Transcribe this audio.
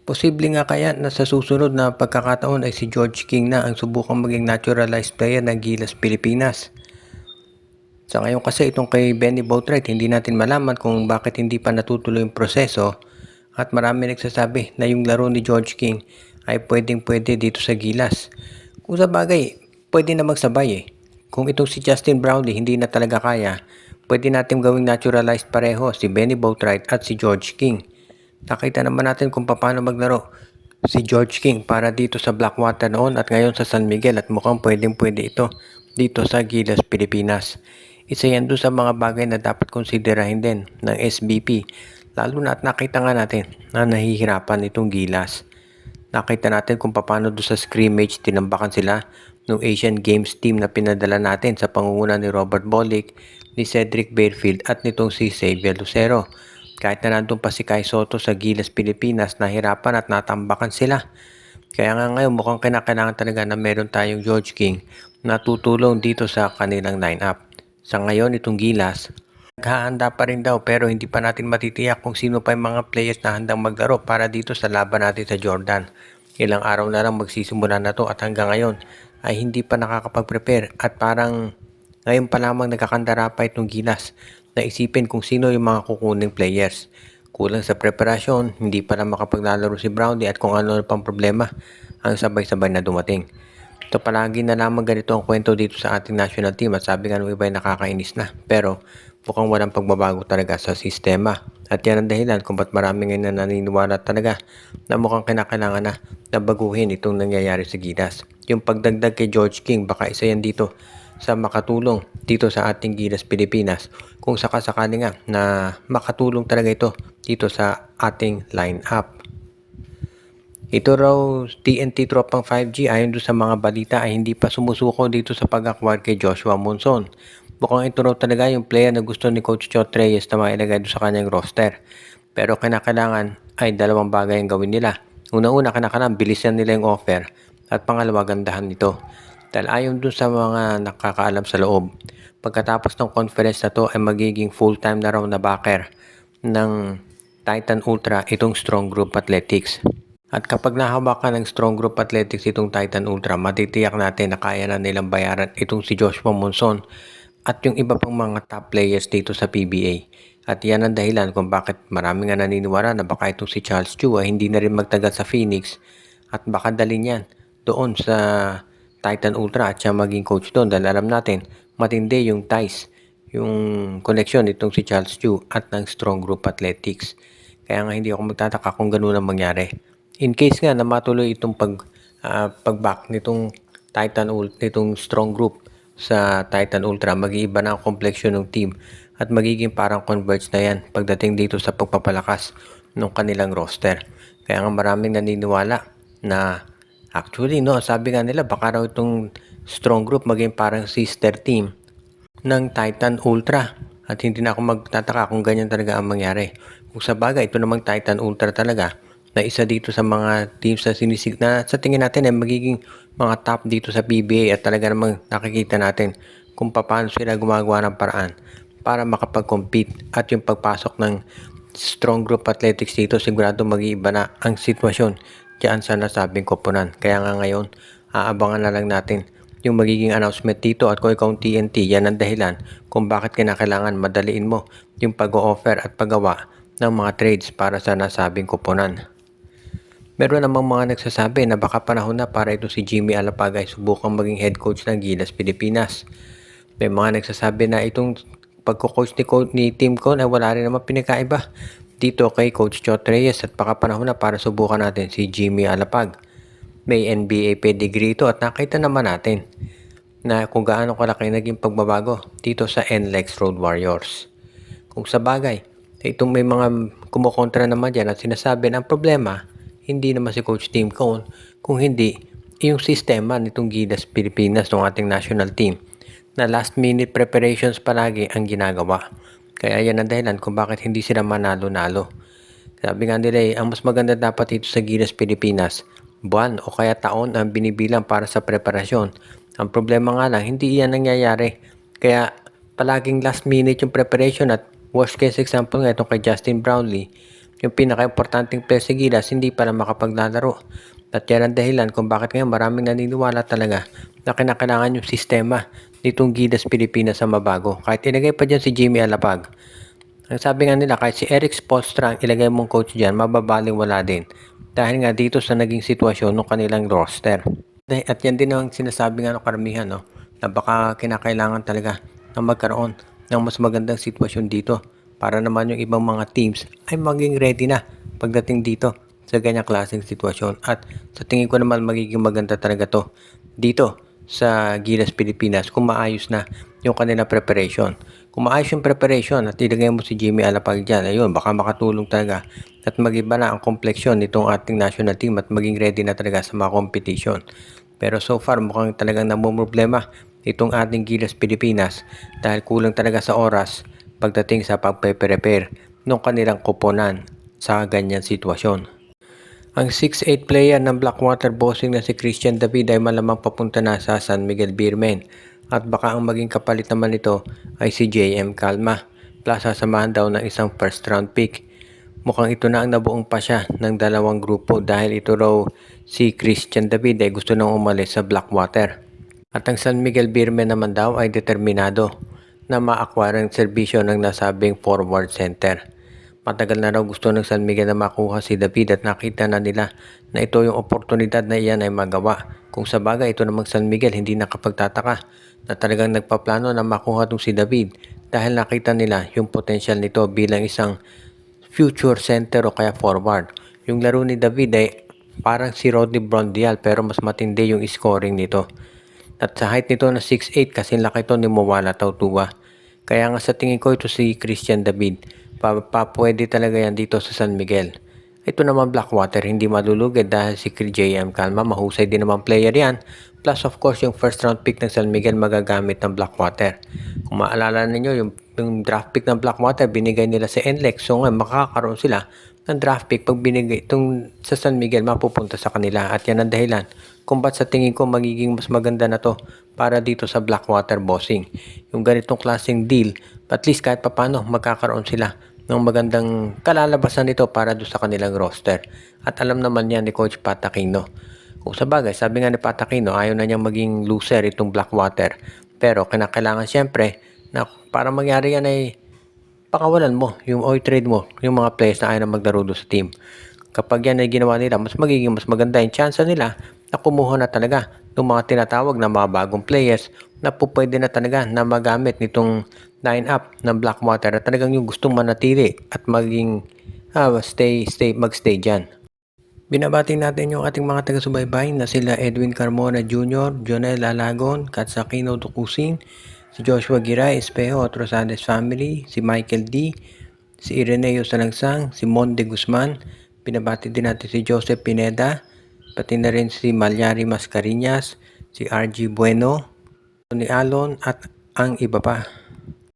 Posible nga kaya na sa susunod na pagkakataon ay si George King na ang subukang maging naturalized player ng Gilas Pilipinas. Sa ngayon kasi itong kay Benny Boatwright, hindi natin malaman kung bakit hindi pa natutuloy yung proseso at marami nagsasabi na yung laro ni George King ay pwedeng-pwede dito sa Gilas. Kung sa bagay, pwede na magsabay eh. Kung itong si Justin Brownlee hindi na talaga kaya, pwede natin gawing naturalized pareho si Benny Boatwright at si George King. Nakita naman natin kung paano maglaro si George King para dito sa Blackwater noon at ngayon sa San Miguel at mukhang pwedeng-pwede ito dito sa Gilas, Pilipinas. Isa yan doon sa mga bagay na dapat konsiderahin din ng SBP, lalo na at nakita nga natin na nahihirapan itong Gilas. Nakita natin kung paano doon sa scrimmage tinambakan sila ng Asian Games team na pinadala natin sa pangunguna ni Robert Bolick, ni Cedric Barefield at nitong si Xavier Lucero. Kahit na nandun pa si Kai Soto sa Gilas, Pilipinas, nahirapan at natambakan sila. Kaya nga ngayon mukhang kinakailangan talaga na meron tayong George King na tutulong dito sa kanilang lineup. Sa ngayon itong Gilas, naghahanda pa rin daw pero hindi pa natin matitiyak kung sino pa yung mga players na handang maglaro para dito sa laban natin sa Jordan. Ilang araw na lang magsisimula na to at hanggang ngayon ay hindi pa nakakapag-prepare at parang ngayon pa lamang nagkakandara pa itong Gilas na isipin kung sino yung mga kukuning players. Kulang sa preparasyon, hindi pa lang makapaglalaro si Brownlee at kung ano pang problema ang sabay-sabay na dumating. Ito palagi na lamang ganito ang kwento dito sa ating national team at sabi nga ng iba ay nakakainis na. Pero mukhang walang pagbabago talaga sa sistema. At yan ang dahilan kung ba't marami ngayon na naniniwala talaga na mukhang kinakailangan na baguhin itong nangyayari sa Gilas. Yung pagdagdag kay George King, baka isa yan dito sa makatulong dito sa ating Gilas Pilipinas kung sakasakali nga na makatulong talaga ito dito sa ating lineup. Ito raw TNT Tropang 5G ayon doon sa mga balita ay hindi pa sumusuko dito sa pag-acquire kay Joshua Monson. Mukhang ito raw talaga yung player na gusto ni Coach Chot Reyes na mailagay doon sa kanyang roster. Pero kinakailangan ay dalawang bagay ang gawin nila. Una-una kinakailangan bilisan nila yung offer at pangalawa gandahan nito. Dahil ayon dun sa mga nakakaalam sa loob, pagkatapos ng conference na to ay magiging full-time na raw na backer ng Titan Ultra itong Strong Group Athletics. At kapag nahawakan ng Strong Group Athletics itong Titan Ultra, matitiyak natin na kaya na nilang bayaran itong si Joshua Monson at yung iba pang mga top players dito sa PBA. At yan ang dahilan kung bakit marami nga naniniwala na baka itong si Charles Chu ay hindi na rin magtagal sa Phoenix at baka dalhin yan doon sa Titan Ultra at siya maging coach doon dahil alam natin matindi yung ties, yung connection itong si Charles Chu at ng Strong Group Athletics. Kaya nga hindi ako magtataka kung gano'n ang mangyari. In case nga na matuloy itong pag-back nitong nitong Strong Group sa Titan Ultra, mag-iiba na ang complexion ng team at magiging parang converge na yan pagdating dito sa pagpapalakas ng kanilang roster. Kaya nga maraming naniniwala na actually no, sabi nga nila baka raw itong Strong Group maging parang sister team ng Titan Ultra at hindi na ako magtataka kung ganyan talaga ang mangyari. Kung sa bagay ito namang Titan Ultra talaga na isa dito sa mga teams na sinisig na sa tingin natin ay magiging mga top dito sa PBA at talaga namang nakikita natin kung paano sila gumagawa ng paraan para makapag-compete at yung pagpasok ng Strong Group Athletics dito sigurado mag-iiba na ang sitwasyon diyan sa nasabing koponan. Kaya nga ngayon aabangan na lang natin yung magiging announcement dito at kung ikaw ang TNT, yan ang dahilan kung bakit kinakailangan madaliin mo yung pag-o-offer at paggawa ng mga trades para sa nasabing koponan. Meron namang mga nagsasabi na baka panahon na para ito si Jimmy Alapag ay subukang maging head coach ng Gilas Pilipinas. May mga nagsasabi na itong pagko-coach ni Team Con ay wala rin naman pinakaiba dito kay Coach Chot Reyes at baka panahon na para subukan natin si Jimmy Alapag. May NBA pedigree ito at nakita naman natin na kung gaano kalaki naging pagbabago dito sa NLEX Road Warriors. Kung sa bagay, itong may mga kumukontra naman dyan at sinasabi na ang problema hindi naman si Coach Tim Cone, kung hindi yung sistema nitong Gilas Pilipinas ng ating national team na last minute preparations palagi ang ginagawa. Kaya yan ang dahilan kung bakit hindi sila manalo-nalo. Sabi nga nila ang mas maganda dapat dito sa Gilas Pilipinas, buwan o kaya taon ang binibilang para sa preparasyon. Ang problema nga lang, hindi yan nangyayari. Kaya palaging last minute yung preparation at worst case example nga itong kay Justin Brownlee, yung pinaka-importanting player sa Gilas hindi pala makapaglalaro. At yan ang dahilan kung bakit ngayon maraming naniniwala talaga na kinakailangan yung sistema nitong Gilas Pilipinas sa mabago. Kahit ilagay pa dyan si Jimmy Alapag. Ang sabi nga nila, kahit si Eric Spoelstra ang ilagay mong coach dyan, mababaling wala din. Dahil nga dito sa naging sitwasyon ng kanilang roster. At yan din ang sinasabi nga ng karamihan, no, na baka kinakailangan talaga na magkaroon ng mas magandang sitwasyon dito para naman yung ibang mga teams ay maging ready na pagdating dito sa ganyang klaseng sitwasyon. At sa tingin ko naman magiging maganda talaga to dito sa Gilas Pilipinas kung maayos na yung kanila preparation. Kung maayos yung preparation at ilagay mo si Jimmy Alapag dyan, ayun, baka makatulong talaga at mag-iba na ang kompleksyon nitong ating national team at maging ready na talaga sa mga competition. Pero so far mukhang talagang namumroblema itong ating Gilas Pilipinas dahil kulang talaga sa oras pagdating sa pagpe-prepare ng kanilang koponan sa ganyan sitwasyon. Ang 6'8 player ng Blackwater Bossing na si Christian David ay malamang papunta na sa San Miguel Beermen at baka ang maging kapalit naman nito ay si JM Calma plus sasamahan daw ng isang first round pick. Mukhang ito na ang nabuong pa siya ng dalawang grupo dahil ito raw si Christian David ay gusto nang umalis sa Blackwater. At ang San Miguel Beermen naman daw ay determinado na ma-acquire ang serbisyo ng nasabing forward center. Matagal na raw gusto ng San Miguel na makuha si David at nakita na nila na ito yung oportunidad na iyan ay magawa. Kung sa bagay ito namang San Miguel hindi nakapagtataka na talagang nagpaplano na makuha itong si David dahil nakita nila yung potential nito bilang isang future center o kaya forward. Yung laro ni David ay parang si Rodney Brondial pero mas matindi yung scoring nito. At sa height nito na 6'8 kasi laki ito ni Mawala Tautua. Kaya nga sa tingin ko ito si Christian David. Pwede talaga yan dito sa San Miguel. Ito naman Blackwater hindi malulugid dahil si JM Calma mahusay din naman player yan. Plus of course yung first round pick ng San Miguel magagamit ng Blackwater. Kung maalala ninyo yung draft pick ng Blackwater binigay nila sa NLEX. So ngayon makakaroon sila ng draft pick pag binigay itong sa San Miguel mapupunta sa kanila. At yan ang dahilan kung ba't sa tingin ko magiging mas maganda na to para dito sa Blackwater Bossing. Yung ganitong klaseng deal, at least kahit papano magkakaroon sila ng magandang kalalabasan nito para doon sa kanilang roster. At alam naman yan ni Coach Pat Aquino. Kung sa bagay, sabi nga ni Pat Aquino, ayaw na niyang maging loser itong Blackwater. Pero kinakailangan siyempre na para mangyari yan ay pakawalan mo, yung trade mo, yung mga players na ayaw na maglaro doon sa team. Kapag yan ay ginawa nila, mas magiging mas maganda yung chance nila na kumuha na talaga ng mga tinatawag na mga bagong players na pwede na talaga na magamit nitong line-up ng Blackwater na talagang yung gustong manatili at maging magstay dyan. Binabati natin yung ating mga taga-subaybay na sila Edwin Carmona Jr., Jonel Alagon, Katsakino Tukusin, si Joshua Giray, Espejo at Rosales family, si Michael D., si Ireneo Salangsang, si Monde Guzman. Binabati din natin si Joseph Pineda, pati na rin si Malyari Mascarinas, si RG Bueno, Tony Alon at ang iba pa.